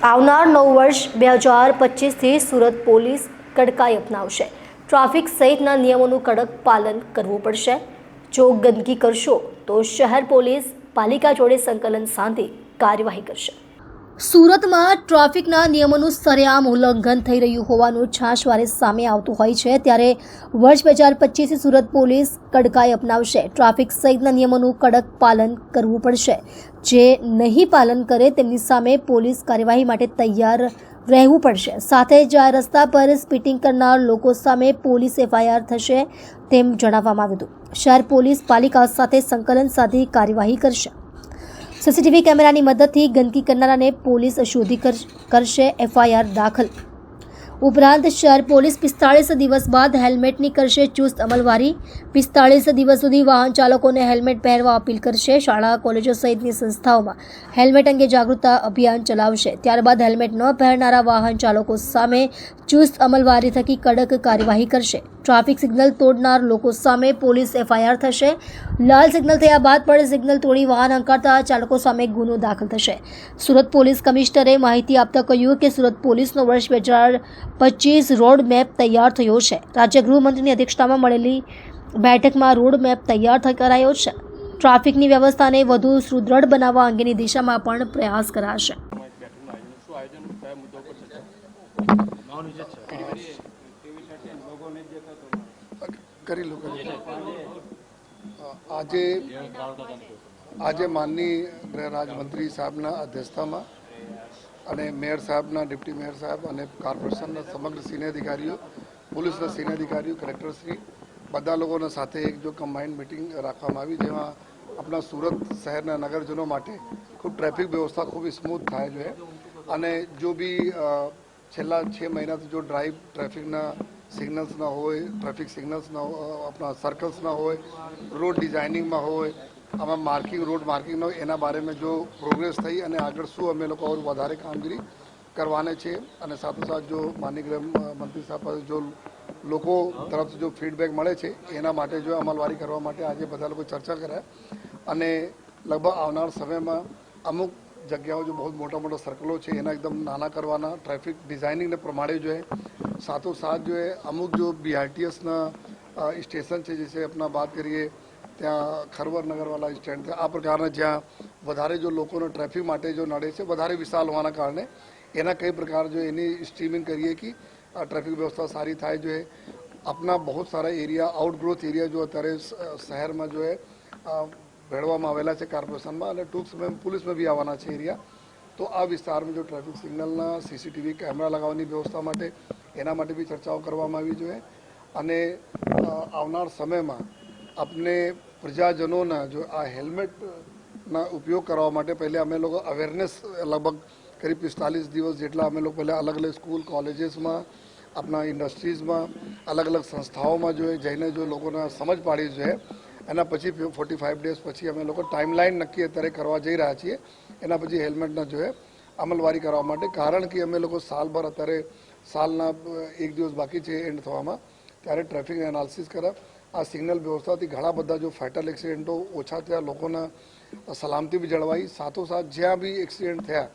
આવનાર નવ વર્ષ 2025થી સુરત પોલીસ કડકાઈ અપનાવશે। ટ્રાફિક સહિતના નિયમોનું કડક પાલન કરવું પડશે। જો ગંદકી કરશો તો શહેર પોલીસ પાલિકા જોડે સંકલન સાધી કાર્યવાહી કરશે। સુરતમાં ટ્રાફિકના નિયમોનું સરેઆમ ઉલ્લંઘન થઈ રહ્યું હોવાનું છાશવારે સામે આવતું હોય છે, ત્યારે વર્ષ 2025થી સુરત પોલીસ કડકાઈ અપનાવશે। ટ્રાફિક સહિતના નિયમોનું કડક પાલન કરવું પડશે। જે નહીં પાલન કરે તેમની સામે પોલીસ કાર્યવાહી માટે તૈયાર રહેવું પડશે। સાથે જ આ રસ્તા પર સ્પીડિંગ કરનાર લોકો સામે પોલીસ FIR થશે તેમ જણાવવામાં આવ્યું હતું। શહેર પોલીસ પાલિકા સાથે સંકલન સાધી કાર્યવાહી કરશે। સીસીટીવી કેમેરાની મદદથી ગંદકી કરનારાને પોલીસ શોધી કરશે FIR દાખલ। ઉપરાંત શહેર પોલીસ 45 દિવસ બાદ હેલ્મેટની કરશે ચુસ્ત અમલવારી। 45 દિવસ સુધી વાહન ચાલકોને હેલ્મેટ પહેરવા અપીલ કરશે। શાળા કોલેજો સહિતની સંસ્થાઓમાં હેલ્મેટ અંગે જાગૃતતા અભિયાન ચલાવશે। ત્યારબાદ હેલ્મેટ ન પહેરનારા વાહન ચાલકો સામે ચુસ્ત અમલવારી થકી કડક કાર્યવાહી કરશે। ટ્રાફિક સિગ્નલ તોડનાર લોકો સામે પોલીસ FIR થશે। લાલ સિગ્નલ થયા બાદ પણ સિગ્નલ તોડી વાહન હંકારતા ચાલકો સામે ગુનો દાખલ થશે। સુરત પોલીસ કમિશનરે માહિતી આપતા કહ્યું કે સુરત પોલીસનો વર્ષ 2025 રોડ મેપ તૈયાર થયો છે। રાજ્ય ગૃહમંત્રીની અધ્યક્ષતામાં મળેલી બેઠકમાં રોડ મેપ તૈયાર કરાયો છે। ટ્રાફિકની વ્યવસ્થાને વધુ સુદૃઢ બનાવવા અંગેની દિશામાં પણ પ્રયાસ કરાશે। આજે માનनीय गृह राज्यमंत्री साहबना अध्यक्षताમાં અને મેયર સાહેબના, ડિપ્ટી મેયર સાહેબ અને કોર્પોરેશનના સમગ્ર સિનિયર અધિકારીઓ, પોલીસના સિનિયર અધિકારીઓ, કલેક્ટરશ્રી બધા લોકોના સાથે એક જો કમ્બાઇન્ડ મિટિંગ રાખવામાં આવી, જેમાં આપણા સુરત શહેરના નગરજનો માટે ખૂબ ટ્રાફિક વ્યવસ્થા ખૂબ સ્મૂથ થાય જોઈએ અને જો બી છેલ્લા 6 મહિનાથી જો ડ્રાઈવ ટ્રાફિકના સિગ્નલ્સના હોય, ટ્રાફિક સિગ્નલ્સના આપણા સર્કલ્સના હોય, રોડ ડિઝાઇનિંગમાં હોય, આમાં માર્કિંગ રોડ માર્કિંગનો એના બારેમાં જો પ્રોગ્રેસ થઈ અને આગળ શું અમે લોકો ઓર વધારે કામગીરી કરવાને છે અને સાથોસાથ જો માનનીય ગૃહમંત્રી સાહેબ પાસે જો લોકો તરફથી જો ફીડબેક મળે છે એના માટે જો અમલવારી કરવા માટે આજે બધા લોકો ચર્ચા કર્યા અને લગભગ આવનાર સમયમાં અમુક જગ્યાઓ જો બહુ મોટા સર્કલો છે એના એકદમ નાના કરવાના, ટ્રાફિક ડિઝાઇનિંગને પ્રમાણે જો સાથોસાથ જો અમુક જો BRTSના સ્ટેશન છે, જैसे अपना बात કરીએ ત્યાં ખરવર નગરવાળા સ્ટેન્ડ છે, આ પ્રકારના જ્યાં વધારે જો લોકોનો ટ્રાફિક માટે જો નડે છે, વધારે વિશાળ હોવાના કારણે એના કઈ પ્રકાર જો એની સ્ટ્રીમિંગ કરીએ કે ટ્રાફિક વ્યવસ્થા સારી થાય। જો આપના બહુ સારા એરિયા આઉટગ્રોથ એરિયા જો અત્યારે શહેરમાં જો ભેળવામાં આવેલા છે કોર્પોરેશનમાં અને ટૂંક સમયમાં પોલીસમાં બી આવવાના છે એરિયા, તો આ વિસ્તારમાં જો ટ્રાફિક સિગ્નલના CCTV કેમેરા લગાવવાની વ્યવસ્થા માટે એના માટે બી ચર્ચાઓ કરવામાં આવી જોઈએ અને આવનાર સમયમાં अपने प्रजाजनों जो आ हेल्मेटना उपयोग करवा माटे पहले अमे लोग अवेरनेस लगभग करीब 45 दिवस जेटला अमे लोग पहले अलग अलग स्कूल कॉलेजेस में अपना इंडस्ट्रीज में अलग अलग संस्थाओं में जो है जैने जो लोगों ने समझ पाड़ी जो है एना पछी 45 डेज पछी अमे लोग टाइमलाइन नक्की अत्यारे करवा जई रह्या छीए। एना पछी हेल्मेटना जो है अमलवारी करवा माटे, कारण कि अमे लोग साल भर अत्यारे सालना 1 दिवस बाकी है एंड थवामां, त्यारे ट्राफिक एनालिसिस करब आ सिग्नल व्यवस्थाથી ઘણા બધા જો ફેટલ એક્સિડન્ટો ઓછા થયા, લોકોના સલામતી બી જળવાઈ, સાથોસાથ જ્યાં બી એક્સિડન્ટ થયા